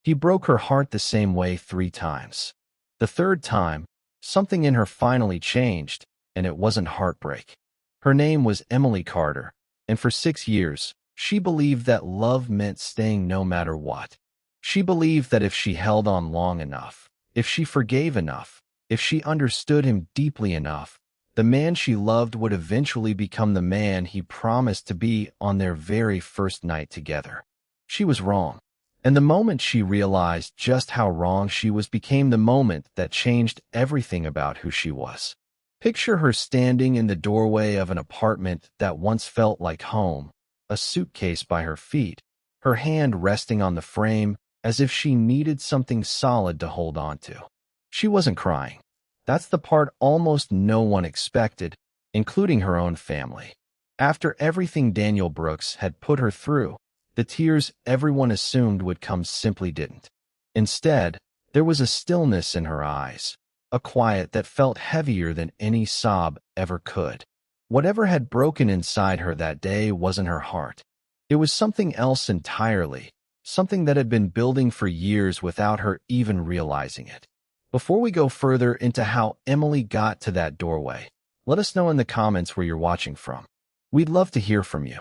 He broke her heart the same way 3 times. The third time, something in her finally changed, and it wasn't heartbreak. Her name was Emily Carter, and for 6 years, she believed that love meant staying no matter what. She believed that if she held on long enough, if she forgave enough, if she understood him deeply enough, the man she loved would eventually become the man he promised to be on their very first night together. She was wrong. And the moment she realized just how wrong she was became the moment that changed everything about who she was. Picture her standing in the doorway of an apartment that once felt like home, a suitcase by her feet, her hand resting on the frame as if she needed something solid to hold on to. She wasn't crying. That's the part almost no one expected, including her own family. After everything Daniel Brooks had put her through, the tears everyone assumed would come simply didn't. Instead, there was a stillness in her eyes, a quiet that felt heavier than any sob ever could. Whatever had broken inside her that day wasn't her heart. It was something else entirely, something that had been building for years without her even realizing it. Before we go further into how Emily got to that doorway, let us know in the comments where you're watching from. We'd love to hear from you.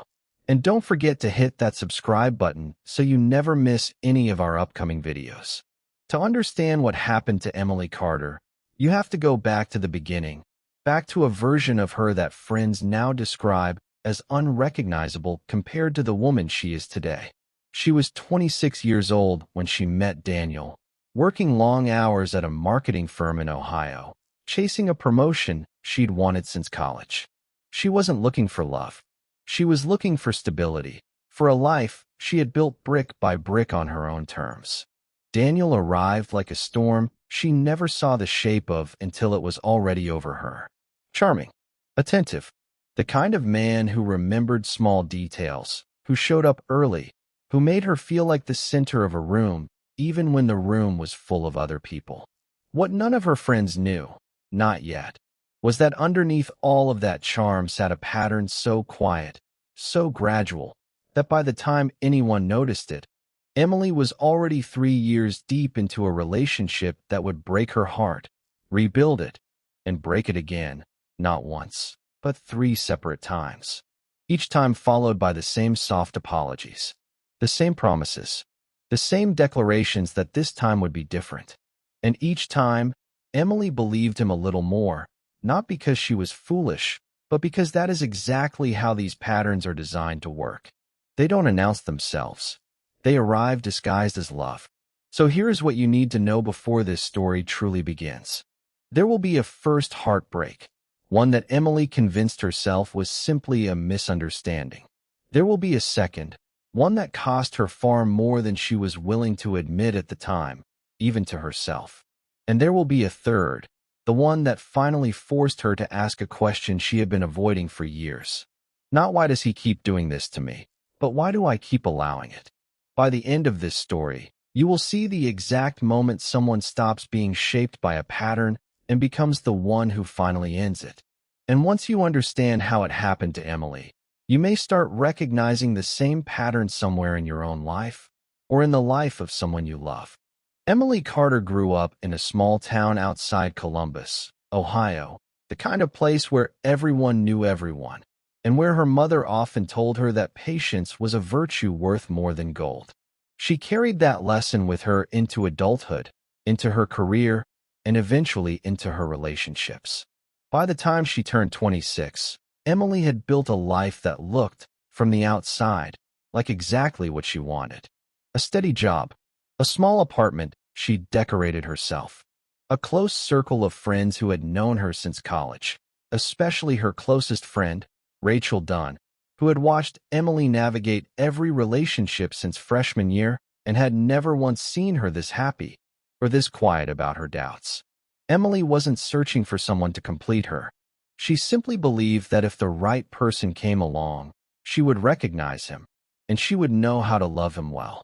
And don't forget to hit that subscribe button so you never miss any of our upcoming videos. To understand what happened to Emily Carter, you have to go back to the beginning, back to a version of her that friends now describe as unrecognizable compared to the woman she is today. She was 26 years old when she met Daniel, working long hours at a marketing firm in Ohio, chasing a promotion she'd wanted since college. She wasn't looking for love. She was looking for stability, for a life she had built brick by brick on her own terms. Daniel arrived like a storm she never saw the shape of until it was already over her. Charming, attentive, the kind of man who remembered small details, who showed up early, who made her feel like the center of a room, even when the room was full of other people. What none of her friends knew, not yet, was that underneath all of that charm sat a pattern so quiet, so gradual, that by the time anyone noticed it, Emily was already 3 years deep into a relationship that would break her heart, rebuild it, and break it again, not once, but 3 separate times. Each time followed by the same soft apologies, the same promises, the same declarations that this time would be different. And each time, Emily believed him a little more, not because she was foolish, but because that is exactly how these patterns are designed to work. They don't announce themselves. They arrive disguised as love. So here's what you need to know before this story truly begins. There will be a first heartbreak, one that Emily convinced herself was simply a misunderstanding. There will be a second, one that cost her far more than she was willing to admit at the time, even to herself. And there will be a third, the one that finally forced her to ask a question she had been avoiding for years. Not why does he keep doing this to me, but why do I keep allowing it? By the end of this story, you will see the exact moment someone stops being shaped by a pattern and becomes the one who finally ends it. And once you understand how it happened to Emily, you may start recognizing the same pattern somewhere in your own life, or in the life of someone you love. Emily Carter grew up in a small town outside Columbus, Ohio, the kind of place where everyone knew everyone, and where her mother often told her that patience was a virtue worth more than gold. She carried that lesson with her into adulthood, into her career, and eventually into her relationships. By the time she turned 26, Emily had built a life that looked, from the outside, like exactly what she wanted. A steady job, a small apartment she'd decorated herself, a close circle of friends who had known her since college, especially her closest friend, Rachel Dunn, who had watched Emily navigate every relationship since freshman year and had never once seen her this happy or this quiet about her doubts. Emily wasn't searching for someone to complete her. She simply believed that if the right person came along, she would recognize him, and she would know how to love him well.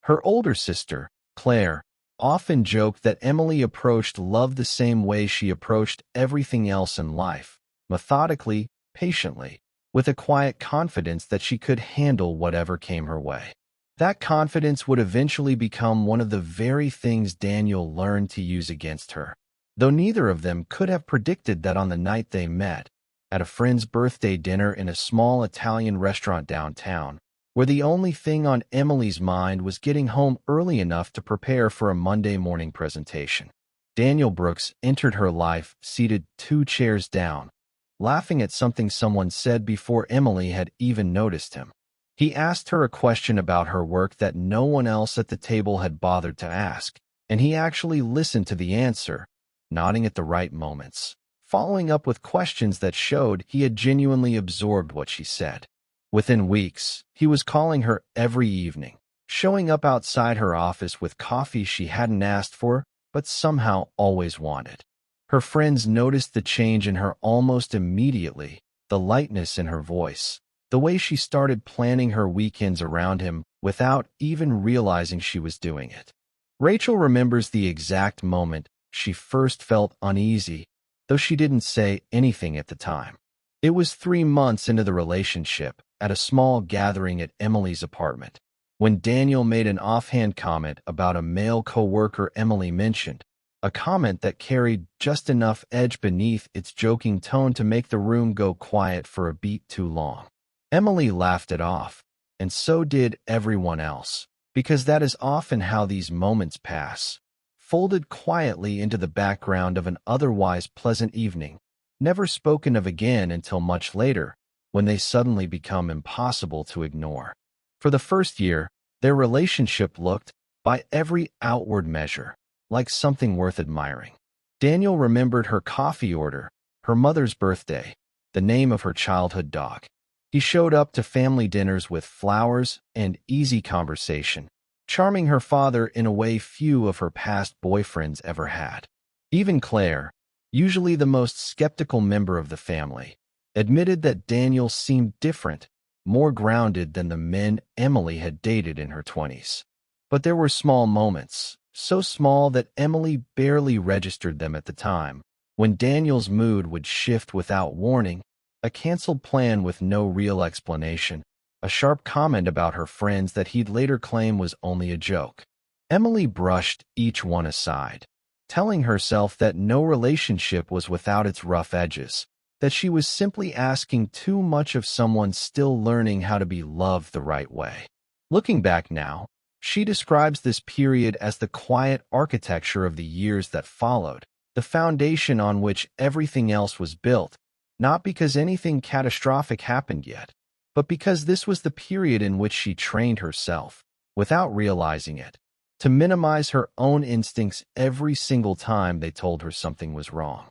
Her older sister, Claire, often joked that Emily approached love the same way she approached everything else in life, methodically, patiently, with a quiet confidence that she could handle whatever came her way. That confidence would eventually become one of the very things Daniel learned to use against her. Though neither of them could have predicted that on the night they met, at a friend's birthday dinner in a small Italian restaurant downtown, where the only thing on Emily's mind was getting home early enough to prepare for a Monday morning presentation. Daniel Brooks entered her life seated 2 chairs down, laughing at something someone said before Emily had even noticed him. He asked her a question about her work that no one else at the table had bothered to ask, and he actually listened to the answer, nodding at the right moments, following up with questions that showed he had genuinely absorbed what she said. Within weeks, he was calling her every evening, showing up outside her office with coffee she hadn't asked for, but somehow always wanted. Her friends noticed the change in her almost immediately, the lightness in her voice, the way she started planning her weekends around him without even realizing she was doing it. Rachel remembers the exact moment she first felt uneasy, though she didn't say anything at the time. It was 3 months into the relationship, at a small gathering at Emily's apartment, when Daniel made an offhand comment about a male coworker Emily mentioned, a comment that carried just enough edge beneath its joking tone to make the room go quiet for a beat too long. Emily laughed it off, and so did everyone else, because that is often how these moments pass, folded quietly into the background of an otherwise pleasant evening, never spoken of again until much later, when they suddenly become impossible to ignore. For the first year, their relationship looked, by every outward measure, like something worth admiring. Daniel remembered her coffee order, her mother's birthday, the name of her childhood dog. He showed up to family dinners with flowers and easy conversation, charming her father in a way few of her past boyfriends ever had. Even Claire, usually the most skeptical member of the family, admitted that Daniel seemed different, more grounded than the men Emily had dated in her 20s. But there were small moments, so small that Emily barely registered them at the time, when Daniel's mood would shift without warning, a canceled plan with no real explanation, a sharp comment about her friends that he'd later claim was only a joke. Emily brushed each one aside, telling herself that no relationship was without its rough edges, that she was simply asking too much of someone still learning how to be loved the right way. Looking back now, she describes this period as the quiet architecture of the years that followed, the foundation on which everything else was built, not because anything catastrophic happened yet, but because this was the period in which she trained herself, without realizing it, to minimize her own instincts every single time they told her something was wrong.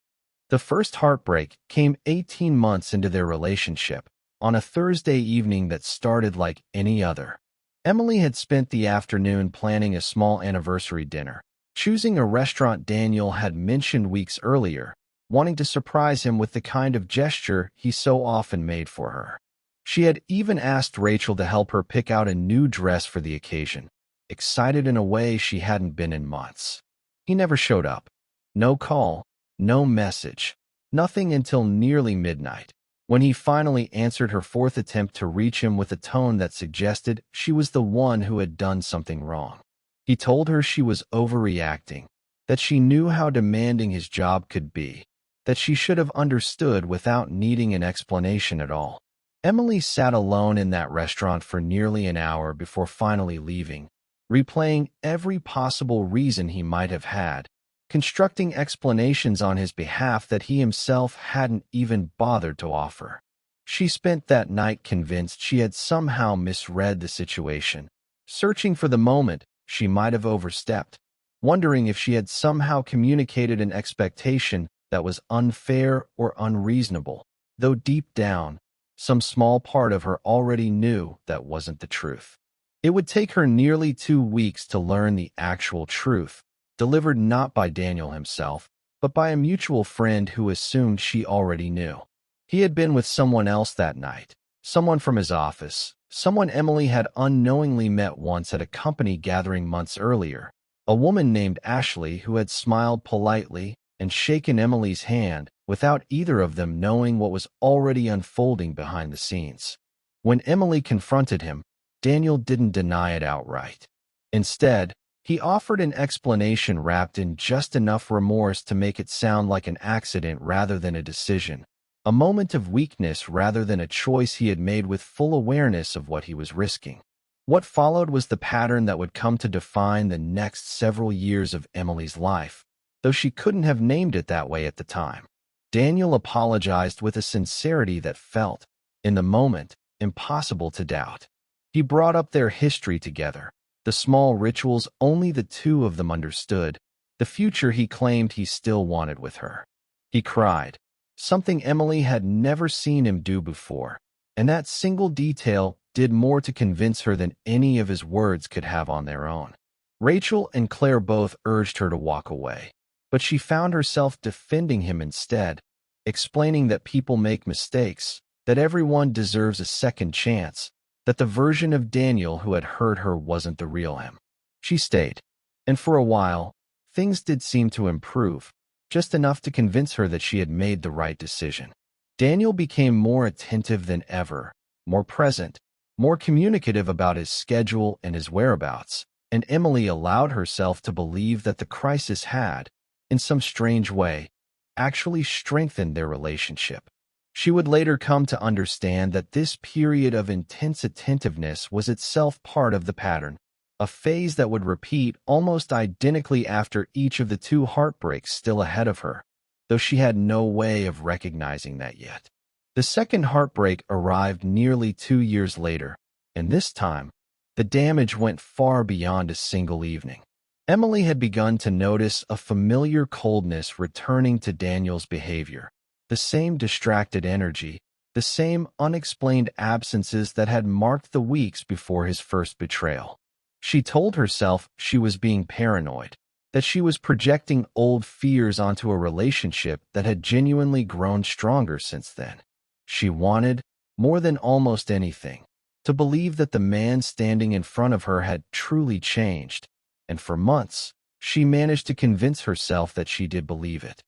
The first heartbreak came 18 months into their relationship, on a Thursday evening that started like any other. Emily had spent the afternoon planning a small anniversary dinner, choosing a restaurant Daniel had mentioned weeks earlier, wanting to surprise him with the kind of gesture he so often made for her. She had even asked Rachel to help her pick out a new dress for the occasion, excited in a way she hadn't been in months. He never showed up. No call, no message, nothing until nearly midnight, when he finally answered her fourth attempt to reach him with a tone that suggested she was the one who had done something wrong. He told her she was overreacting, that she knew how demanding his job could be, that she should have understood without needing an explanation at all. Emily sat alone in that restaurant for nearly an hour before finally leaving, replaying every possible reason he might have had, constructing explanations on his behalf that he himself hadn't even bothered to offer. She spent that night convinced she had somehow misread the situation, searching for the moment she might have overstepped, wondering if she had somehow communicated an expectation that was unfair or unreasonable, though deep down, some small part of her already knew that wasn't the truth. It would take her nearly 2 weeks to learn the actual truth, delivered not by Daniel himself, but by a mutual friend who assumed she already knew. He had been with someone else that night, someone from his office, someone Emily had unknowingly met once at a company gathering months earlier, a woman named Ashley who had smiled politely and shaken Emily's hand without either of them knowing what was already unfolding behind the scenes. When Emily confronted him, Daniel didn't deny it outright. Instead, he offered an explanation wrapped in just enough remorse to make it sound like an accident rather than a decision, a moment of weakness rather than a choice he had made with full awareness of what he was risking. What followed was the pattern that would come to define the next several years of Emily's life, though she couldn't have named it that way at the time. Daniel apologized with a sincerity that felt, in the moment, impossible to doubt. He brought up their history together, the small rituals only the two of them understood, the future he claimed he still wanted with her. He cried, something Emily had never seen him do before, and that single detail did more to convince her than any of his words could have on their own. Rachel and Claire both urged her to walk away, but she found herself defending him instead, explaining that people make mistakes, that everyone deserves a second chance, that the version of Daniel who had hurt her wasn't the real him. She stayed, and for a while, things did seem to improve, just enough to convince her that she had made the right decision. Daniel became more attentive than ever, more present, more communicative about his schedule and his whereabouts, and Emily allowed herself to believe that the crisis had, in some strange way, actually strengthened their relationship. She would later come to understand that this period of intense attentiveness was itself part of the pattern, a phase that would repeat almost identically after each of the two heartbreaks still ahead of her, though she had no way of recognizing that yet. The second heartbreak arrived nearly 2 years later, and this time, the damage went far beyond a single evening. Emily had begun to notice a familiar coldness returning to Daniel's behavior. The same distracted energy, the same unexplained absences that had marked the weeks before his first betrayal. She told herself she was being paranoid, that she was projecting old fears onto a relationship that had genuinely grown stronger since then. She wanted, more than almost anything, to believe that the man standing in front of her had truly changed, and for months, she managed to convince herself that she did believe it.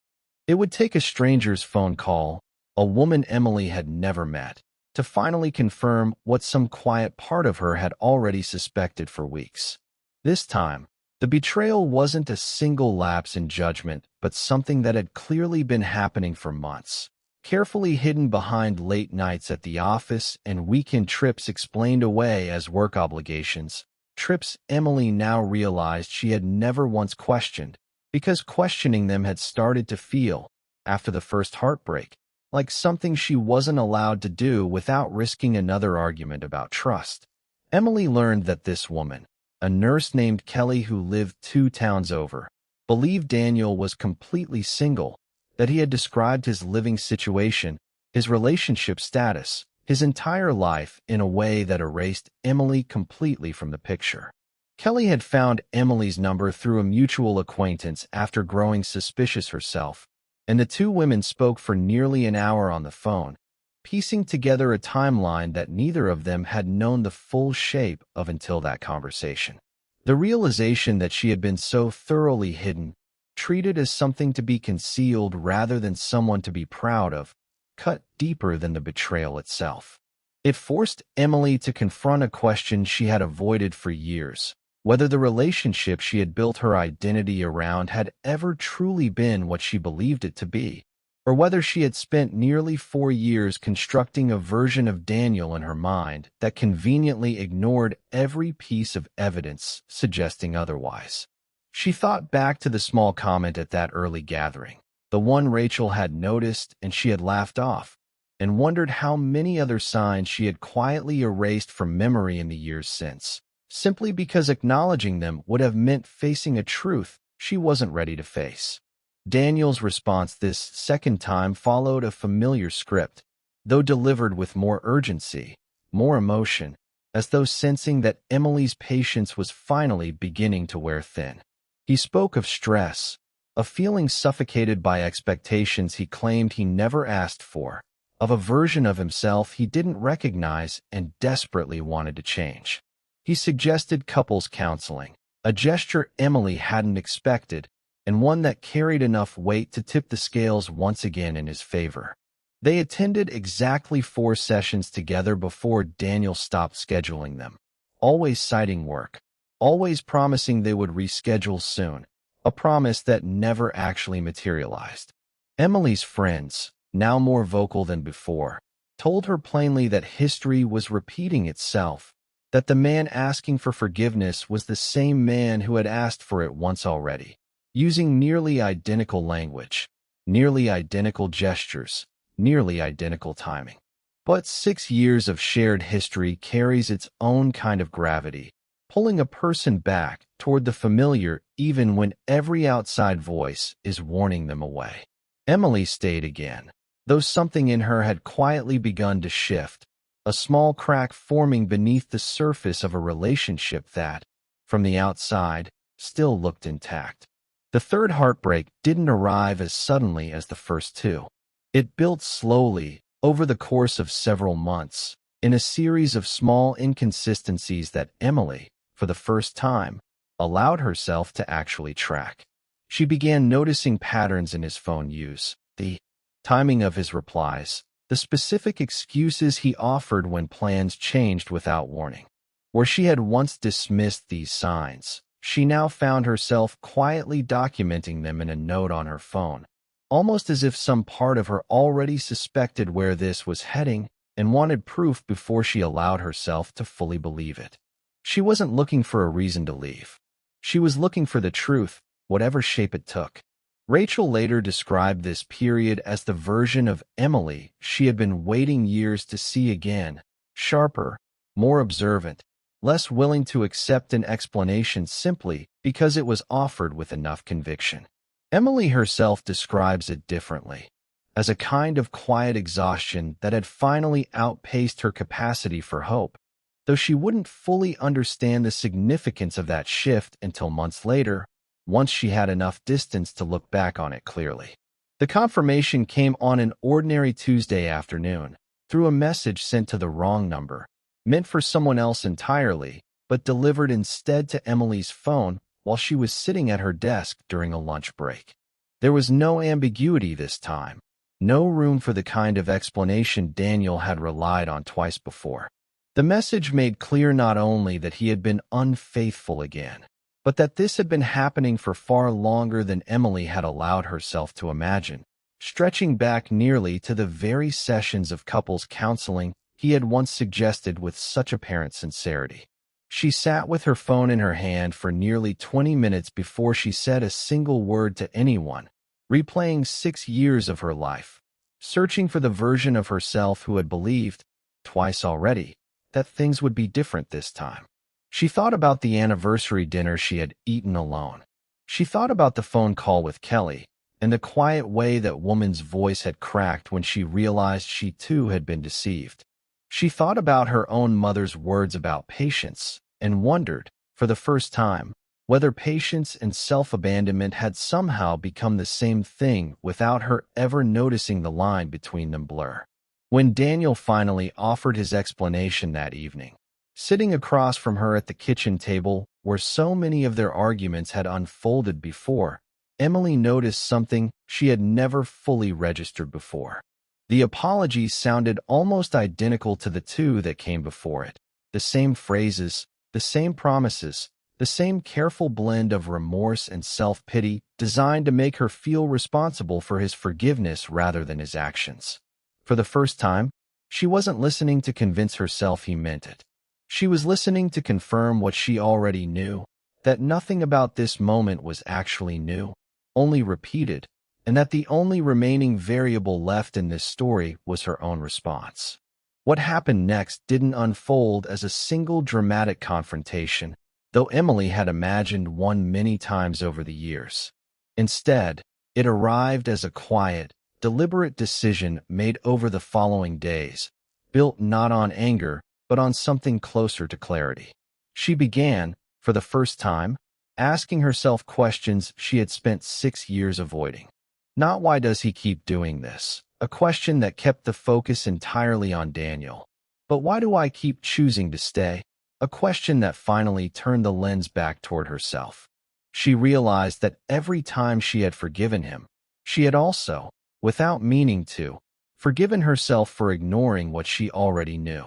It would take a stranger's phone call, a woman Emily had never met, to finally confirm what some quiet part of her had already suspected for weeks. This time, the betrayal wasn't a single lapse in judgment, but something that had clearly been happening for months. Carefully hidden behind late nights at the office and weekend trips explained away as work obligations, trips Emily now realized she had never once questioned, because questioning them had started to feel, after the first heartbreak, like something she wasn't allowed to do without risking another argument about trust. Emily learned that this woman, a nurse named Kelly who lived 2 towns over, believed Daniel was completely single, that he had described his living situation, his relationship status, his entire life in a way that erased Emily completely from the picture. Kelly had found Emily's number through a mutual acquaintance after growing suspicious herself, and the two women spoke for nearly an hour on the phone, piecing together a timeline that neither of them had known the full shape of until that conversation. The realization that she had been so thoroughly hidden, treated as something to be concealed rather than someone to be proud of, cut deeper than the betrayal itself. It forced Emily to confront a question she had avoided for years: whether the relationship she had built her identity around had ever truly been what she believed it to be, or whether she had spent nearly 4 years constructing a version of Daniel in her mind that conveniently ignored every piece of evidence suggesting otherwise. She thought back to the small comment at that early gathering, the one Rachel had noticed and she had laughed off, and wondered how many other signs she had quietly erased from memory in the years since, simply because acknowledging them would have meant facing a truth she wasn't ready to face. Daniel's response this second time followed a familiar script, though delivered with more urgency, more emotion, as though sensing that Emily's patience was finally beginning to wear thin. He spoke of stress, of feeling suffocated by expectations he claimed he never asked for, of a version of himself he didn't recognize and desperately wanted to change. He suggested couples counseling, a gesture Emily hadn't expected, and one that carried enough weight to tip the scales once again in his favor. They attended exactly 4 sessions together before Daniel stopped scheduling them. always citing work, always promising they would reschedule soon, a promise that never actually materialized. Emily's friends, now more vocal than before, told her plainly that history was repeating itself, that the man asking for forgiveness was the same man who had asked for it once already, using nearly identical language, nearly identical gestures, nearly identical timing. But 6 years of shared history carries its own kind of gravity, pulling a person back toward the familiar even when every outside voice is warning them away. Emily stayed again, though something in her had quietly begun to shift, a small crack forming beneath the surface of a relationship that, from the outside, still looked intact. The third heartbreak didn't arrive as suddenly as the first two. It built slowly, over the course of several months, in a series of small inconsistencies that Emily, for the first time, allowed herself to actually track. She began noticing patterns in his phone use, the timing of his replies, the specific excuses he offered when plans changed without warning. Where she had once dismissed these signs, she now found herself quietly documenting them in a note on her phone, almost as if some part of her already suspected where this was heading and wanted proof before she allowed herself to fully believe it. She wasn't looking for a reason to leave. She was looking for the truth, whatever shape it took. Rachel later described this period as the version of Emily she had been waiting years to see again, sharper, more observant, less willing to accept an explanation simply because it was offered with enough conviction. Emily herself describes it differently, as a kind of quiet exhaustion that had finally outpaced her capacity for hope, though she wouldn't fully understand the significance of that shift until months later, once she had enough distance to look back on it clearly. The confirmation came on an ordinary Tuesday afternoon, through a message sent to the wrong number, meant for someone else entirely, but delivered instead to Emily's phone while she was sitting at her desk during a lunch break. There was no ambiguity this time, no room for the kind of explanation Daniel had relied on twice before. The message made clear not only that he had been unfaithful again, but that this had been happening for far longer than Emily had allowed herself to imagine, stretching back nearly to the very sessions of couples counseling he had once suggested with such apparent sincerity. She sat with her phone in her hand for nearly 20 minutes before she said a single word to anyone, replaying 6 years of her life, searching for the version of herself who had believed, twice already, that things would be different this time. She thought about the anniversary dinner she had eaten alone. She thought about the phone call with Kelly, and the quiet way that woman's voice had cracked when she realized she too had been deceived. She thought about her own mother's words about patience, and wondered, for the first time, whether patience and self-abandonment had somehow become the same thing without her ever noticing the line between them blur. When Daniel finally offered his explanation that evening, sitting across from her at the kitchen table where so many of their arguments had unfolded before, Emily noticed something she had never fully registered before. The apology sounded almost identical to the two that came before it, the same phrases, the same promises, the same careful blend of remorse and self-pity designed to make her feel responsible for his forgiveness rather than his actions. For the first time, she wasn't listening to convince herself he meant it. She was listening to confirm what she already knew, that nothing about this moment was actually new, only repeated, and that the only remaining variable left in this story was her own response. What happened next didn't unfold as a single dramatic confrontation, though Emily had imagined one many times over the years. Instead, it arrived as a quiet, deliberate decision made over the following days, built not on anger, but on something closer to clarity. She began, for the first time, asking herself questions she had spent 6 years avoiding. Not why does he keep doing this, a question that kept the focus entirely on Daniel, but why do I keep choosing to stay, a question that finally turned the lens back toward herself. She realized that every time she had forgiven him, she had also, without meaning to, forgiven herself for ignoring what she already knew.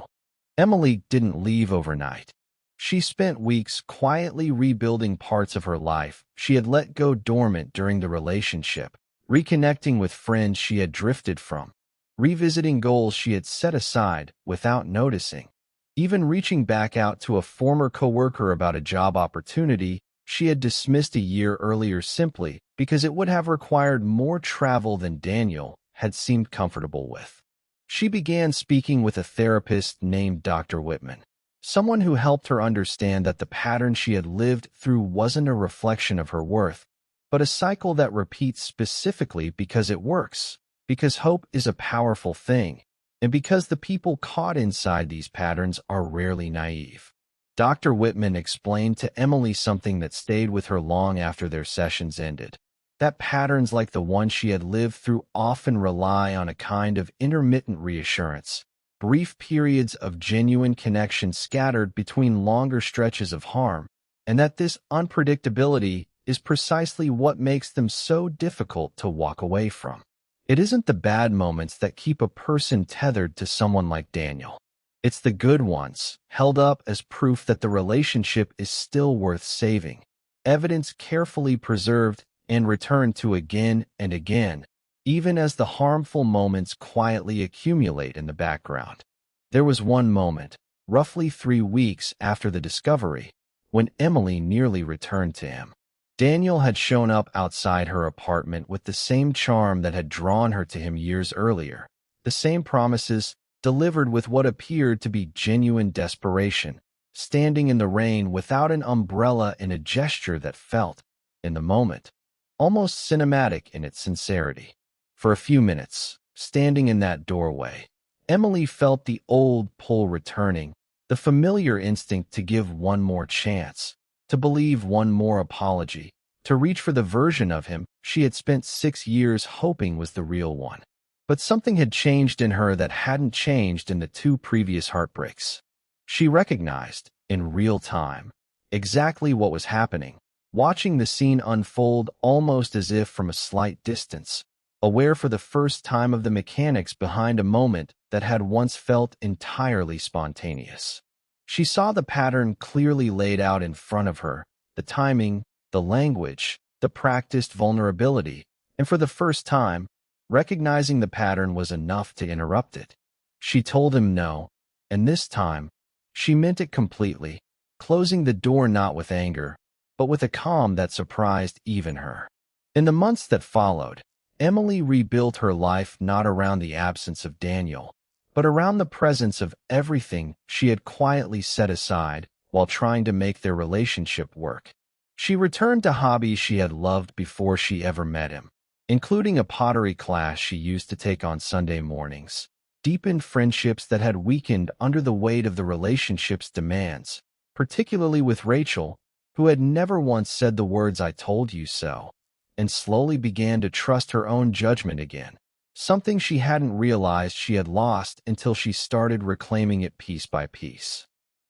Emily didn't leave overnight. She spent weeks quietly rebuilding parts of her life she had let go dormant during the relationship, reconnecting with friends she had drifted from, revisiting goals she had set aside without noticing, even reaching back out to a former coworker about a job opportunity she had dismissed a year earlier simply because it would have required more travel than Daniel had seemed comfortable with. She began speaking with a therapist named Dr. Whitman, someone who helped her understand that the pattern she had lived through wasn't a reflection of her worth, but a cycle that repeats specifically because it works, because hope is a powerful thing, and because the people caught inside these patterns are rarely naive. Dr. Whitman explained to Emily something that stayed with her long after their sessions ended. That patterns like the one she had lived through often rely on a kind of intermittent reassurance, brief periods of genuine connection scattered between longer stretches of harm, and that this unpredictability is precisely what makes them so difficult to walk away from. It isn't the bad moments that keep a person tethered to someone like Daniel. It's the good ones, held up as proof that the relationship is still worth saving, evidence carefully preserved and returned to again and again, even as the harmful moments quietly accumulate in the background. There was one moment, roughly 3 weeks after the discovery, when Emily nearly returned to him. Daniel had shown up outside her apartment with the same charm that had drawn her to him years earlier, the same promises, delivered with what appeared to be genuine desperation, standing in the rain without an umbrella in a gesture that felt, in the moment, almost cinematic in its sincerity. For a few minutes, standing in that doorway, Emily felt the old pull returning, the familiar instinct to give one more chance, to believe one more apology, to reach for the version of him she had spent 6 years hoping was the real one. But something had changed in her that hadn't changed in the 2 previous heartbreaks. She recognized, in real time, exactly what was happening, watching the scene unfold almost as if from a slight distance, aware for the first time of the mechanics behind a moment that had once felt entirely spontaneous. She saw the pattern clearly laid out in front of her, the timing, the language, the practiced vulnerability, and for the first time, recognizing the pattern was enough to interrupt it. She told him no, and this time, she meant it completely, closing the door not with anger, but with a calm that surprised even her. In the months that followed, Emily rebuilt her life not around the absence of Daniel, but around the presence of everything she had quietly set aside while trying to make their relationship work. She returned to hobbies she had loved before she ever met him, including a pottery class she used to take on Sunday mornings, deepened friendships that had weakened under the weight of the relationship's demands, particularly with Rachel, who had never once said the words "I told you so," and slowly began to trust her own judgment again, something she hadn't realized she had lost until she started reclaiming it piece by piece.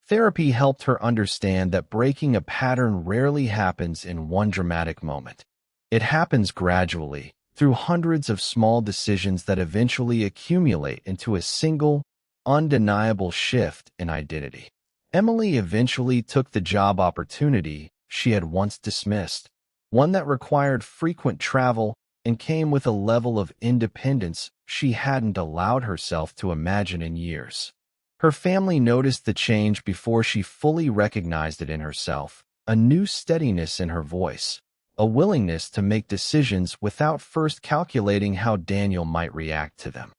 Therapy helped her understand that breaking a pattern rarely happens in one dramatic moment. It happens gradually, through hundreds of small decisions that eventually accumulate into a single, undeniable shift in identity. Emily eventually took the job opportunity she had once dismissed, one that required frequent travel and came with a level of independence she hadn't allowed herself to imagine in years. Her family noticed the change before she fully recognized it in herself, a new steadiness in her voice, a willingness to make decisions without first calculating how Daniel might react to them.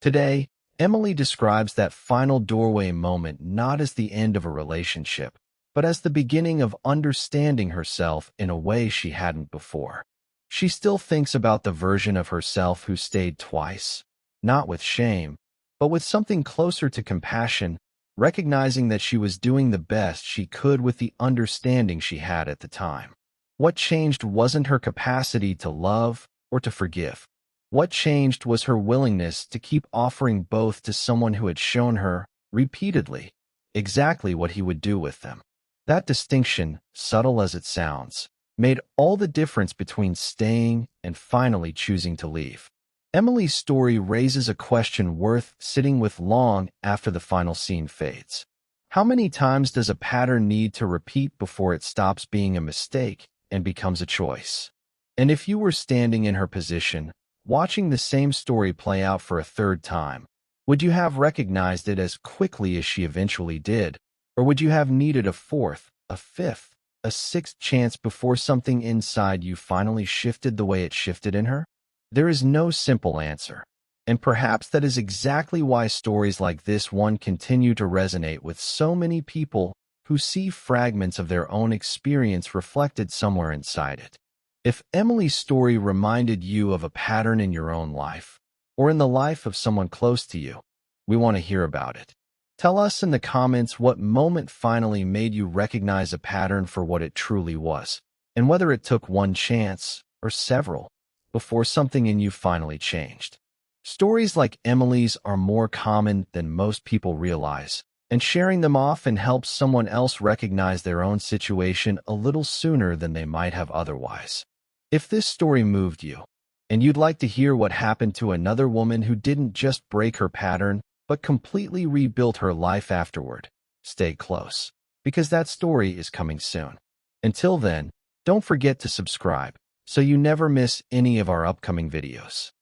Today, Emily describes that final doorway moment not as the end of a relationship, but as the beginning of understanding herself in a way she hadn't before. She still thinks about the version of herself who stayed twice, not with shame, but with something closer to compassion, recognizing that she was doing the best she could with the understanding she had at the time. What changed wasn't her capacity to love or to forgive. What changed was her willingness to keep offering both to someone who had shown her, repeatedly, exactly what he would do with them. That distinction, subtle as it sounds, made all the difference between staying and finally choosing to leave. Emily's story raises a question worth sitting with long after the final scene fades. How many times does a pattern need to repeat before it stops being a mistake and becomes a choice? And if you were standing in her position, watching the same story play out for a third time, would you have recognized it as quickly as she eventually did? Or would you have needed a fourth, a fifth, a sixth chance before something inside you finally shifted the way it shifted in her? There is no simple answer. And perhaps that is exactly why stories like this one continue to resonate with so many people who see fragments of their own experience reflected somewhere inside it. If Emily's story reminded you of a pattern in your own life, or in the life of someone close to you, we want to hear about it. Tell us in the comments what moment finally made you recognize a pattern for what it truly was, and whether it took one chance, or several, before something in you finally changed. Stories like Emily's are more common than most people realize, and sharing them often helps someone else recognize their own situation a little sooner than they might have otherwise. If this story moved you, and you'd like to hear what happened to another woman who didn't just break her pattern, but completely rebuilt her life afterward, stay close, because that story is coming soon. Until then, don't forget to subscribe, so you never miss any of our upcoming videos.